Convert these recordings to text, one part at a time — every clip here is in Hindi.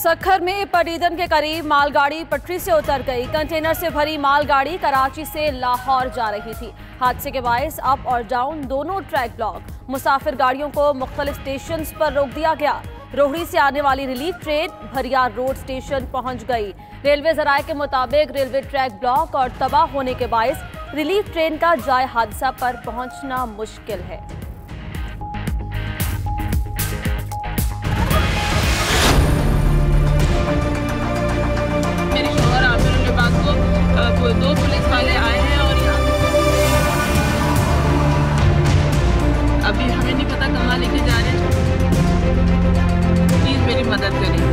सखर में पटीदन के करीब मालगाड़ी पटरी से उतर गई। कंटेनर से भरी मालगाड़ी कराची से लाहौर जा रही थी। हादसे के बायस अप और डाउन दोनों ट्रैक ब्लॉक। मुसाफिर गाड़ियों को मुख्तलिफ स्टेशन पर रोक दिया गया। रोहड़ी से आने वाली relief train Bhariyar road station पहुंच गई। रेलवे जराये के मुताबिक रेलवे ट्रैक ब्लॉक और तबाह होने के बायस रिलीफ ट्रेन का जाए हादसा पर पहुंचना मुश्किल है। मेरे शोहर आमिरुल इबाद को दो पुलिस वाले आए हैं और अभी हमें नहीं पता कहाँ लेके जा रहे हैं। प्लीज मेरी मदद करें।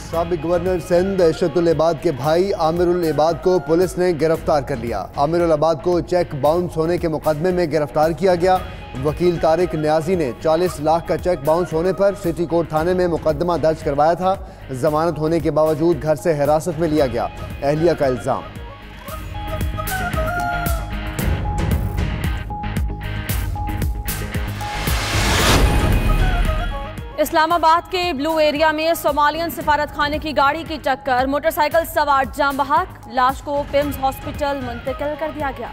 साबिक गवर्नर सिंध इशरतुल इबाद के भाई आमिरुल इबाद को पुलिस ने गिरफ्तार कर लिया। आमिरुल इबाद को चेक बाउंस होने के मुकदमे में गिरफ्तार किया गया। वकील तारिक न्याजी ने 40 लाख का चेक बाउंस होने पर सिटी कोर्ट थाने में मुकदमा दर्ज करवाया था। जमानत होने के बावजूद घर से हिरासत में लिया गया। अहलिया का इल्जाम। इस्लामाबाद के ब्लू एरिया में सोमालियन सिफारत खाने की गाड़ी की टक्कर। मोटरसाइकिल सवार जाम बहक। लाश को पिम्स हॉस्पिटल मुंतकिल कर दिया गया।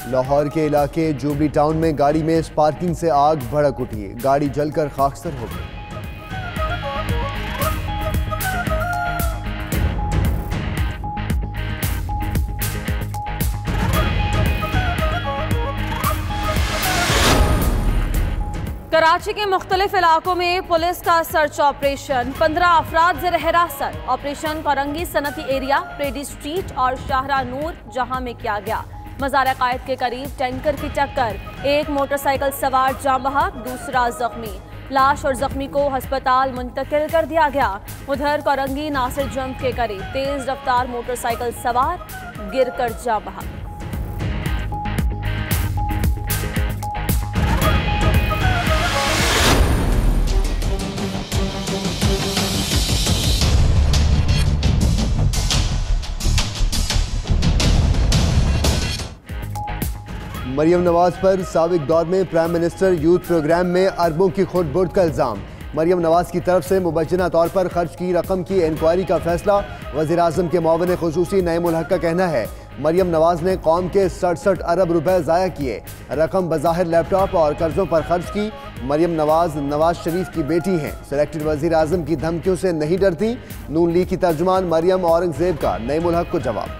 लाहौर के इलाके जुबली टाउन में गाड़ी में स्पार्किंग से आग भड़क उठी। गाड़ी जलकर खाकसर हो गई। कराची के मुख्तलिफ इलाकों में पुलिस का सर्च ऑपरेशन। 15 अफराद ज़ेर हिरासत। ऑपरेशन कोरंगी सनती एरिया, प्रेडी स्ट्रीट और शाहरा नूर जहां में किया गया। मज़ार कायद के करीब टैंकर की टक्कर। एक मोटरसाइकिल सवार जाम बहक, दूसरा जख्मी। लाश और जख्मी को अस्पताल मुंतकिल कर दिया गया। उधर कोरंगी नासिर जंप के करीब तेज रफ्तार मोटरसाइकिल सवार गिरकर जाम बहक। मरियम नवाज पर साबिक दौर में प्राइम मिनिस्टर यूथ प्रोग्राम में अरबों की खुर्द-बुर्द का इल्जाम। मरियम नवाज की तरफ से मुबज्जना तौर पर खर्च की रकम की इंक्वायरी का फैसला। वज़ीर आज़म के मुआविन खुसूसी नईमुल हक का कहना है मरियम नवाज ने कौम के 67 अरब रुपए ज़ाया किए। रकम बज़ाहिर लैपटॉप और कर्जों पर खर्च की। मरियम नवाज नवाज शरीफ की बेटी हैं। सिलेक्टेड वज़ीर आज़म की धमकियों से नहीं डरती। नून लीग की तर्जुमान मरियम औरंगज़ेब का नईमुल हक को जवाब।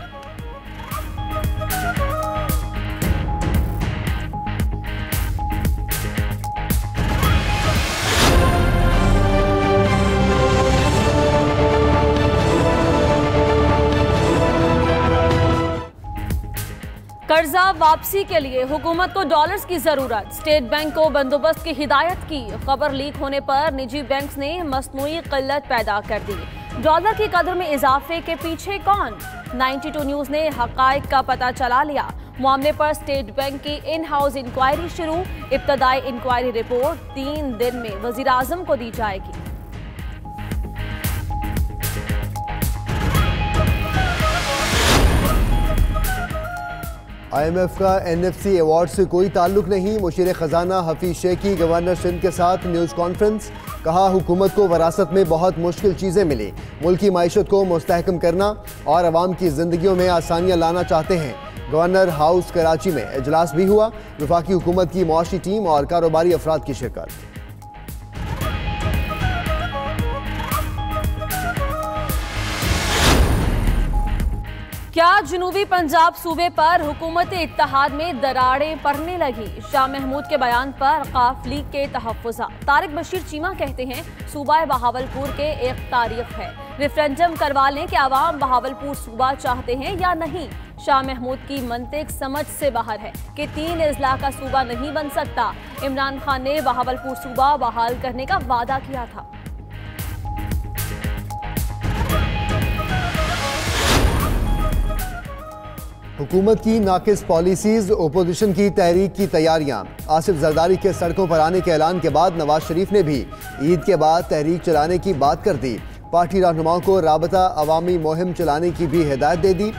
कर्जा वापसी के लिए हुकूमत को डॉलर्स की जरूरत। स्टेट बैंक को बंदोबस्त की हिदायत की। खबर लीक होने पर निजी बैंक्स ने मसनूई किल्लत पैदा कर दी। डॉलर की कदर में इजाफे के पीछे कौन? 92 न्यूज ने हकायक का पता चला लिया। मामले पर स्टेट बैंक की इन हाउस इंक्वायरी शुरू। इब्तदाई इंक्वायरी रिपोर्ट 3 दिन में वजीर आजम को दी जाएगी। IMF का NFC अवार्ड से कोई ताल्लुक नहीं। मुशीर खजाना हफीज शेख की गवर्नर सिंध के साथ न्यूज़ कॉन्फ्रेंस। कहा हुकूमत को वरासत में बहुत मुश्किल चीज़ें मिली। मुल्की माइशत को मुस्तहकम करना और अवाम की जिंदगियों में आसानियाँ लाना चाहते हैं। गवर्नर हाउस कराची में इजलास भी हुआ। वफाकी हुकूमत की मुआशी टीम और कारोबारी अफराद की शिरकत। क्या जनूबी पंजाब सूबे पर हुकूमत इत्तेहाद में दरारें पड़ने लगी? शाह महमूद के बयान पर काफ लीग के तहफ़्फ़ुज़ात। तारिक बशीर चीमा कहते हैं सूबा बहावलपुर के एक तारीख है। रेफरेंडम करवा लें कि आवाम बहावलपुर सूबा चाहते हैं या नहीं। शाह महमूद की मंतिक समझ से बाहर है कि 3 अजला का सूबा नहीं बन सकता। इमरान खान ने बहावलपुर सूबा बहाल करने का वादा किया था। हुकूमत की नाकिस पॉलिसीज, ओपोजिशन की तहरीक की तैयारियां। आसिफ जरदारी के सड़कों पर आने के ऐलान के बाद नवाज शरीफ ने भी ईद के बाद तहरीक चलाने की बात कर दी। पार्टी रहनुमाओं को राबता अवामी मुहिम चलाने की भी हिदायत दे दी।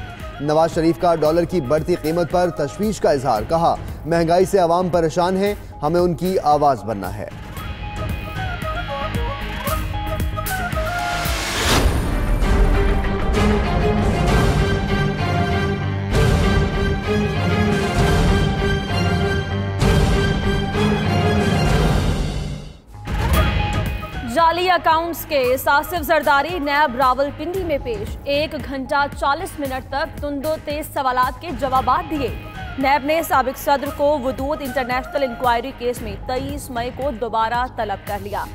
नवाज शरीफ का डॉलर की बढ़ती कीमत पर तशवीश का इजहार, कहा महंगाई से अवाम परेशान है, हमें उनकी आवाज बनना है। जाली अकाउंट्स केस, आसिफ जरदारी नैब रावलपिंडी में पेश। 1 घंटा 40 मिनट तक तुंदो तेज सवालात के जवाब दिए। नैब ने साबिक सदर को वदूद इंटरनेशनल इंक्वायरी केस में 23 मई को दोबारा तलब कर लिया।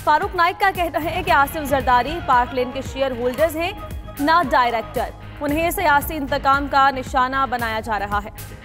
फारूक नाइक का कहना है कि आसिफ जरदारी पार्कलेन के शेयर होल्डर्स हैं, ना डायरेक्टर। उन्हें सियासी इंतकाम का निशाना बनाया जा रहा है।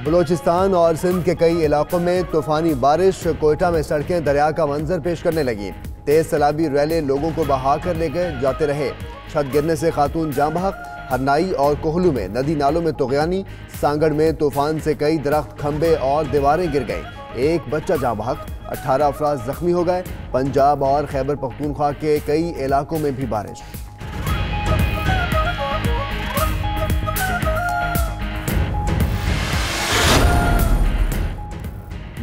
बलोचिस्तान और सिंध के कई इलाकों में तूफानी बारिश, कोयटा में सड़कें दरिया का मंजर पेश करने लगी। तेज सैलाबी रैले लोगों को बहा कर ले गए जाते रहे। छत गिरने से खातून जाँ बहक। हरनाई और कोहलू में नदी नालों में तुगयानी। सांगड़ में तूफान से कई दरख्त, खंबे और दीवारें गिर गईं। एक बच्चा जाँ बहक, 18 अफराद जख्मी हो गए। पंजाब और खैबर पख्तूनख्वा के कई इलाकों में भी बारिश।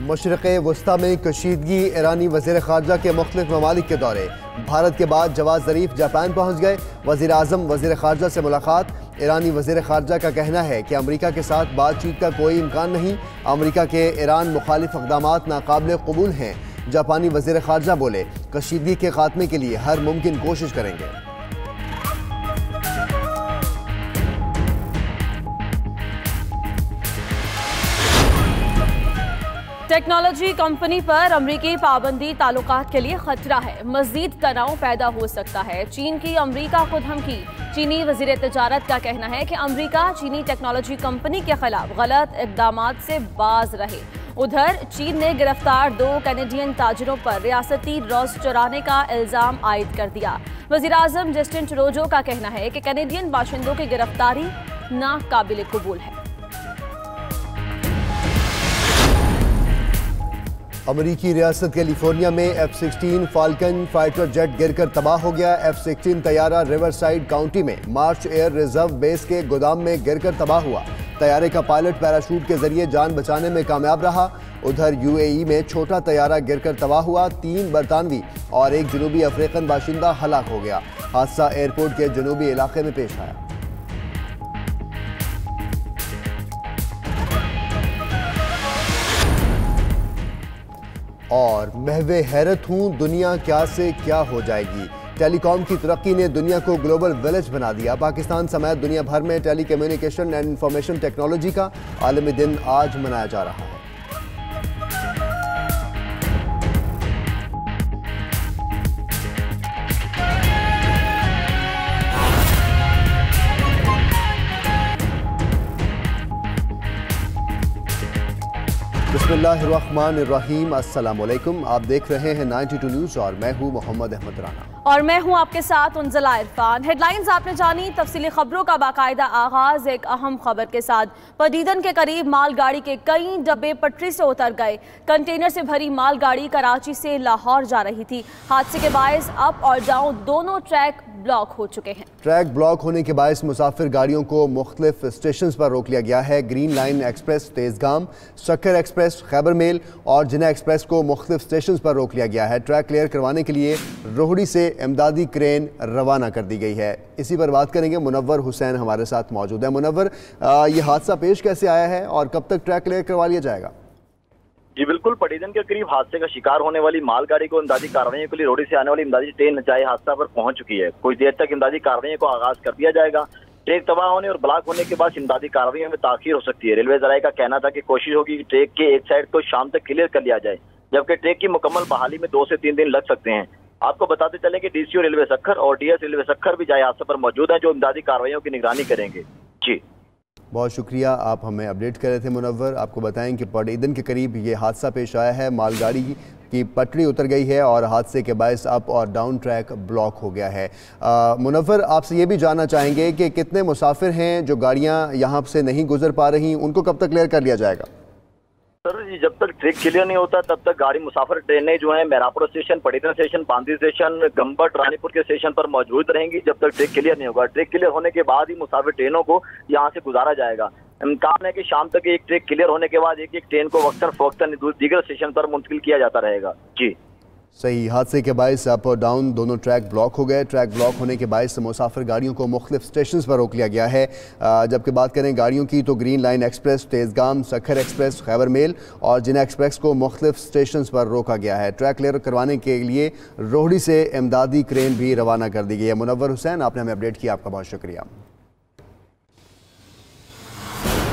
मशरिक़ वस्ता में कशीदगी, ईरानी वज़ीर ख़ारजा के मुख्तलिफ ममालिक के दौरे। भारत के बाद जवाद ज़रीफ जापान पहुँच गए। वज़ीर आज़म वज़ीर ख़ारजा से मुलाकात। ईरानी वज़ीर ख़ारजा का कहना है कि अमरीका के साथ बातचीत का कोई इम्कान नहीं। अमरीका के ईरान मुखालिफ इक़दामात नाकाबिल कबूल हैं। जापानी वज़ीर ख़ारजा बोले, कशीदगी के खात्मे के लिए हर मुमकिन कोशिश करेंगे। टेक्नोलॉजी कंपनी पर अमरीकी पाबंदी ताल्लुकात के लिए खतरा है। मजीद तनाव पैदा हो सकता है। चीन की अमरीका को धमकी। चीनी वजीर तजारत का कहना है कि अमरीका चीनी टेक्नोलॉजी कंपनी के खिलाफ गलत इकदामात से बाज रहे। उधर चीन ने गिरफ्तार 2 कैनेडियन ताजिरों पर रियासती रॉस चुराने का इल्जाम आयद कर दिया। वजीर आजम जस्टिन ट्रूडो का कहना है कि कैनेडियन बाशिंदों की गिरफ्तारी नाकाबिल कबूल है। अमरीकी रियासत कैलिफोर्निया में F-16 फाल्कन फाइटर जेट गिरकर तबाह हो गया। F-16 तैयारा रिवरसाइड काउंटी में मार्च एयर रिजर्व बेस के गोदाम में गिरकर तबाह हुआ। तैयारे का पायलट पैराशूट के जरिए जान बचाने में कामयाब रहा। उधर UAE में छोटा तैयारा गिरकर तबाह हुआ। 3 बरतानवी और 1 जनूबी अफ्रीकन बाशिंदा हलाक हो गया। हादसा एयरपोर्ट के जनूबी इलाके में पेश आया। और महवे हैरत हूँ, दुनिया क्या से क्या हो जाएगी। टेलीकॉम की तरक्की ने दुनिया को ग्लोबल विलेज बना दिया। पाकिस्तान समेत दुनिया भर में telecommunication and information technology का आलमी दिन आज मनाया जा रहा है। बिस्मिल्लाहिर्रहमानिर्रहीम, अस्सलाम वालेकुम। आप देख रहे हैं 92 न्यूज़ और मैं हूं मोहम्मद अहमद राना और मैं हूं आपके साथ उन्जला इरफान। हेडलाइंस आपने जानी, तफसीली खबरों का बाकायदा आगाज एक अहम खबर के साथ। पदीदन के करीब मालगाड़ी के कई डब्बे पटरी से उतर गए। कंटेनर से भरी मालगाड़ी कराची से लाहौर जा रही थी। हादसे के बायस अप और डाउन दोनों ट्रैक ब्लॉक हो चुके हैं। ट्रैक ब्लॉक होने के बायस मुसाफिर गाड़ियों को मुख्तलिफ स्टेशन पर रोक लिया गया है। ग्रीन लाइन एक्सप्रेस तेजगाम, शक्कर एक्सप्रेस, खैबर मेल और जिना एक्सप्रेस को मुख्तलिफ स्टेशन पर रोक लिया गया है। ट्रैक क्लियर करवाने के लिए रोहड़ी से इमदादी क्रेन रवाना कर दी गई है। इसी पर बात करेंगे, मुनव्वर हुसैन हमारे साथ मौजूद है। मुनव्वर, ये हादसा पेश कैसे आया है और कब तक ट्रैक क्लियर करवा लिया जाएगा? जी बिल्कुल, पड़ीदन के करीब हादसे का शिकार होने वाली मालगाड़ी को इमदादी कार्रवाइयों के लिए रोहड़ी से आने वाली इमदादी ट्रेन नचाई हादसा पर पहुंच चुकी है। कुछ देर तक इमदादी कार्रवाइयों को आगाज कर दिया जाएगा। ट्रैक तबाह होने और ब्लॉक होने के बाद इमदादी कार्रवाइयों में ताखीर हो सकती है। रेलवे जराये का कहना था कि कोशिश होगी कि ट्रैक के एक साइड को शाम तक क्लियर कर लिया जाए, जबकि ट्रैक की मुकम्मल बहाली में 2 से 3 दिन लग सकते हैं। आपको बताते चले कि DCO रेलवे सक्खर और DS रेलवे सक्खर भी जाए हादसे पर मौजूद है, जो इमदादी कार्रवाइयों की निगरानी करेंगे। जी बहुत शुक्रिया, आप हमें अपडेट कर रहे थे मुनव्वर। आपको बताएं कि पड़ीदन के करीब ये हादसा पेश आया है। मालगाड़ी की पटरी उतर गई है और हादसे के बायस अप और डाउन ट्रैक ब्लॉक हो गया है। मुनव्वर, आपसे ये भी जानना चाहेंगे कि कितने मुसाफिर हैं जो गाड़ियाँ यहाँ से नहीं गुजर पा रही, उनको कब तक क्लियर कर लिया जाएगा? सर जब तक ट्रैक क्लियर नहीं होता तब तक गाड़ी मुसाफिर ट्रेनें जो हैं मेरापुर स्टेशन, पटेल स्टेशन, पांदी स्टेशन, गंबट, रानीपुर के स्टेशन पर मौजूद रहेंगी जब तक ट्रैक क्लियर नहीं होगा। ट्रैक क्लियर होने के बाद ही मुसाफिर ट्रेनों को यहाँ से गुजारा जाएगा। इम्कान है कि शाम तक एक ट्रैक क्लियर होने के बाद एक ट्रेन को वक्तन फवक्तन दीगर स्टेशन पर मुंतकिल किया जाता रहेगा। जी सही। हादसे के बायस अप और डाउन दोनों ट्रैक ब्लॉक हो गए। ट्रैक ब्लॉक होने के बायस मुसाफिर गाड़ियों को मुख्तलिफ स्टेशन पर रोक लिया गया है। जबकि बात करें गाड़ियों की तो green line express, Tezgam, Sukkur express, Khyber mail और जिना एक्सप्रेस को मुख्तलिफ स्टेशन पर रोका गया है। ट्रैक क्लियर करवाने के लिए रोहड़ी से इमदादी क्रेन भी रवाना कर दी गई है। मुनव्वर हुसैन, आपने हमें अपडेट किया, आपका बहुत शुक्रिया।